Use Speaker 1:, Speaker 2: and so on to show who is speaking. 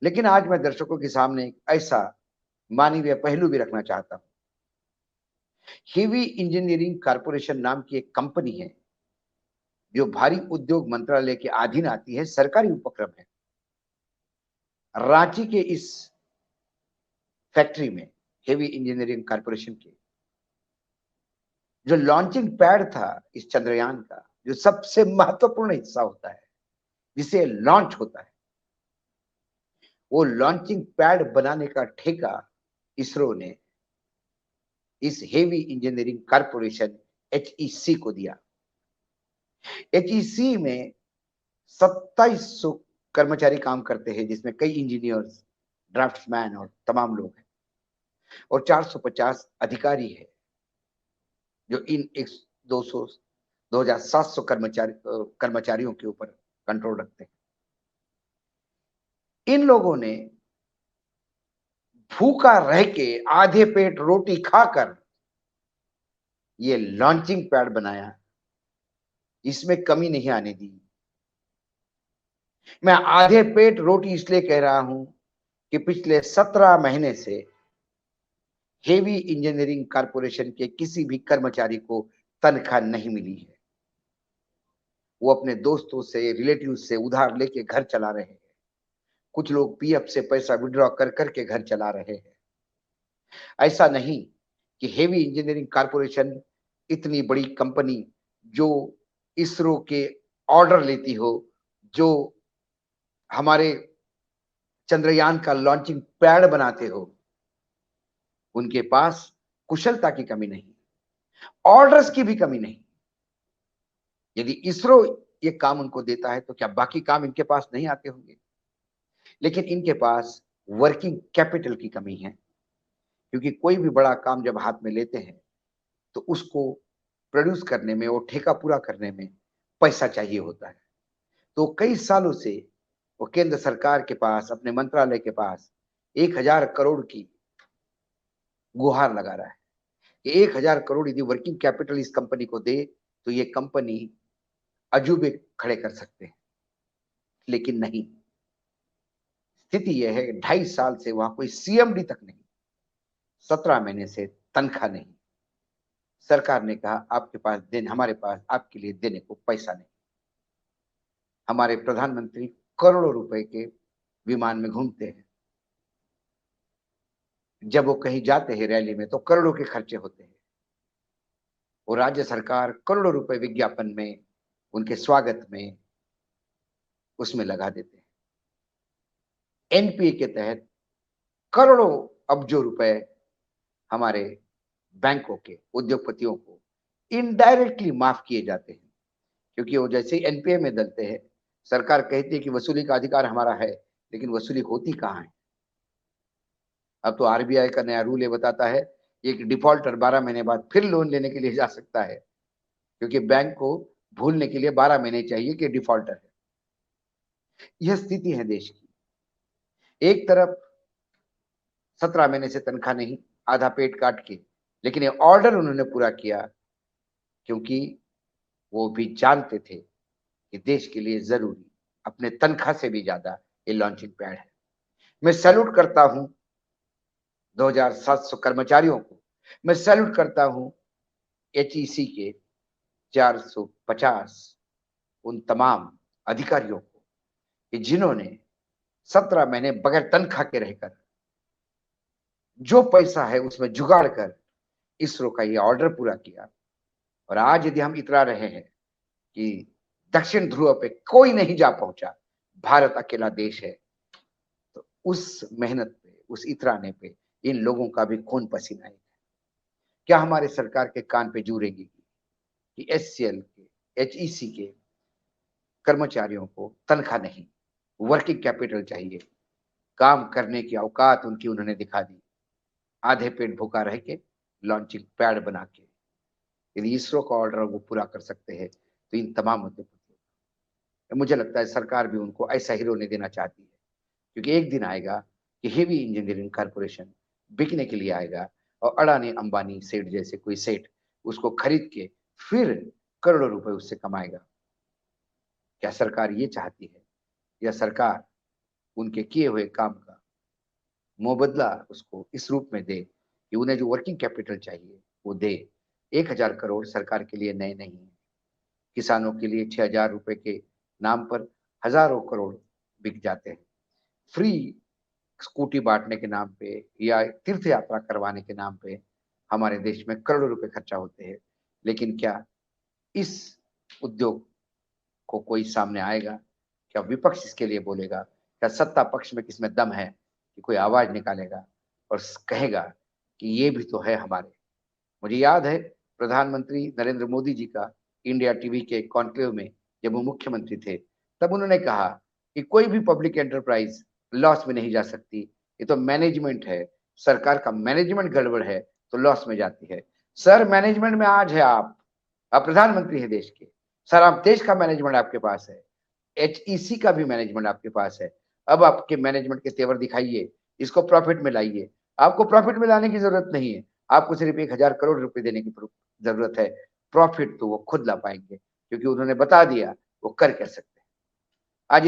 Speaker 1: लेकिन आज मैं दर्शकों के सामने एक ऐसा मानवीय पहलू भी रखना चाहता हूं। हेवी इंजीनियरिंग कारपोरेशन नाम की एक कंपनी है जो भारी उद्योग मंत्रालय के अधीन आती है, सरकारी उपक्रम है। रांची के इस फैक्ट्री में हेवी इंजीनियरिंग कारपोरेशन के जो लॉन्चिंग पैड था इस चंद्रयान का, जो सबसे महत्वपूर्ण हिस्सा होता है जिसे लॉन्च होता है, वो लॉन्चिंग पैड बनाने का ठेका इसरो ने इस हेवी इंजीनियरिंग कारपोरेशन एचईसी को दिया। एचईसी में 2700 कर्मचारी काम करते हैं, जिसमें कई इंजीनियर्स, ड्राफ्ट्समैन और तमाम लोग हैं, और 450 अधिकारी है जो इन 200 2700 कर्मचारियों के ऊपर कंट्रोल रखते हैं। इन लोगों ने भूखा रह के आधे पेट रोटी खाकर ये लॉन्चिंग पैड बनाया, इसमें कमी नहीं आने दी। मैं आधे पेट रोटी इसलिए कह रहा हूं कि पिछले 17 महीने से हेवी इंजीनियरिंग कारपोरेशन के किसी भी कर्मचारी को तनख्वाह नहीं मिली है। वो अपने दोस्तों से, रिलेटिव से उधार लेके घर चला रहे हैं। कुछ लोग पीएफ से पैसा विड्रॉ कर करके घर चला रहे हैं। ऐसा नहीं कि हेवी इंजीनियरिंग कारपोरेशन इतनी बड़ी कंपनी जो इसरो के ऑर्डर लेती हो, जो हमारे चंद्रयान का लॉन्चिंग पैड बनाते हो, उनके पास कुशलता की कमी नहीं, ऑर्डर्स की भी कमी नहीं। यदि इसरो ये काम उनको देता है तो क्या बाकी काम इनके पास नहीं आते होंगे? लेकिन इनके पास वर्किंग कैपिटल की कमी है, क्योंकि कोई भी बड़ा काम जब हाथ में लेते हैं तो उसको प्रोड्यूस करने में और ठेका पूरा करने में पैसा चाहिए होता है। तो कई सालों से वो केंद्र सरकार के पास, अपने मंत्रालय के पास 1000 करोड़ की गुहार लगा रहा है कि 1000 करोड़ यदि वर्किंग कैपिटल इस कंपनी को दे तो ये कंपनी अजूबे खड़े कर सकते हैं। लेकिन नहीं, स्थिति यह है कि 2.5 साल से वहां कोई सीएमडी तक नहीं, 17 महीने से तनख्वाह नहीं। सरकार ने कहा आपके पास देने, हमारे पास आपके लिए देने को पैसा नहीं। हमारे प्रधानमंत्री करोड़ों रुपए के विमान में घूमते हैं, जब वो कहीं जाते हैं रैली में तो करोड़ों के खर्चे होते हैं, और राज्य सरकार करोड़ों रुपए विज्ञापन में, उनके स्वागत में, उसमें लगा देते हैं। एनपीए के तहत करोड़ों अब्जों रुपए हमारे बैंकों के उद्योगपतियों को इनडायरेक्टली माफ किए जाते हैं, क्योंकि वो जैसे ही एनपीए में डलते हैं, सरकार कहती है कि वसूली का अधिकार हमारा है, लेकिन वसूली होती कहाँ है? अब तो आरबीआई का नया रूल ये बताता है एक डिफॉल्टर 12 महीने बाद फिर लोन लेने के लिए जा सकता है, क्योंकि बैंक को भूलने के लिए 12 महीने चाहिए कि डिफॉल्टर है। यह स्थिति है देश की। एक तरफ 17 महीने से तनख्वाह नहीं, आधा पेट काट के, लेकिन ये ऑर्डर उन्होंने पूरा किया, क्योंकि वो भी जानते थे कि देश के लिए जरूरी अपने तनख्वाह से भी ज्यादा ये लॉन्चिंग पैड है। मैं सैल्यूट करता हूं 2700 कर्मचारियों को, मैं सैल्यूट करता हूं एचईसी के 450 उन तमाम अधिकारियों को कि जिन्होंने 17 महीने बगैर तनख्वाह के रहकर जो पैसा है उसमें जुगाड़ कर इसरो का ये ऑर्डर पूरा किया। और आज यदि हम इतरा रहे हैं कि दक्षिण ध्रुव पे कोई नहीं जा पहुंचा, भारत अकेला देश है, तो उस मेहनत पे, उस इतराने पे इन लोगों का भी खून पसीना है। क्या हमारे सरकार के कान पे जू रेंगी कि एचसीएल के, एचईसी के कर्मचारियों को तनख्वाह नहीं, वर्किंग कैपिटल चाहिए, काम करने की औकात उनकी उन्होंने दिखा दी, आधे पेट भूखा रह के लॉन्चिंग पैड बना के। यदि इसरो का ऑर्डर वो पूरा कर सकते हैं तो इन तमाम उद्योगपतियों, मुझे लगता है सरकार भी उनको ऐसा ही रोने देना चाहती है, क्योंकि एक दिन आएगा कि हेवी इंजीनियरिंग कारपोरेशन बिकने के लिए आएगा और अडानी अंबानी सेठ जैसे कोई सेठ उसको खरीद के फिर करोड़ों रुपए उससे कमाएगा। क्या सरकार ये चाहती है? या सरकार उनके किए हुए काम का मुबदला उसको इस रूप में दे कि उन्हें जो वर्किंग कैपिटल चाहिए वो दे। 1,000 करोड़ सरकार के लिए नए नहीं है। किसानों के लिए 6,000 रुपए के नाम पर हजारों करोड़ बिक जाते हैं। फ्री स्कूटी बांटने के नाम पे या तीर्थ यात्रा करवाने के नाम पे हमारे देश में करोड़ों रुपए खर्चा होते हैं। लेकिन क्या इस उद्योग को कोई सामने आएगा? क्या विपक्ष इसके लिए बोलेगा? क्या सत्ता पक्ष में किसमें दम है कि कोई आवाज निकालेगा और कहेगा कि ये भी तो है हमारे? मुझे याद है प्रधानमंत्री नरेंद्र मोदी जी का इंडिया टीवी के कॉन्क्लेव में जब वो मुख्यमंत्री थे, तब उन्होंने कहा कि कोई भी पब्लिक एंटरप्राइज लॉस में नहीं जा सकती। ये तो मैनेजमेंट है, सरकार का मैनेजमेंट गड़बड़ है तो लॉस में जाती है। सर, मैनेजमेंट में आज है आप प्रधानमंत्री हैं देश के। सर, आप देश का मैनेजमेंट आपके पास है, एचईसी का भी मैनेजमेंट आपके पास है। अब आपके मैनेजमेंट के तेवर दिखाइए, इसको प्रॉफिट में लाइए। आपको प्रॉफिट में लाने की जरूरत नहीं है, आपको सिर्फ 1,000 करोड़ रुपए देने की जरूरत है। प्रॉफिट तो वो खुद ला पाएंगे क्योंकि उन्होंने बता दिया वो कर क्या सकते हैं। आज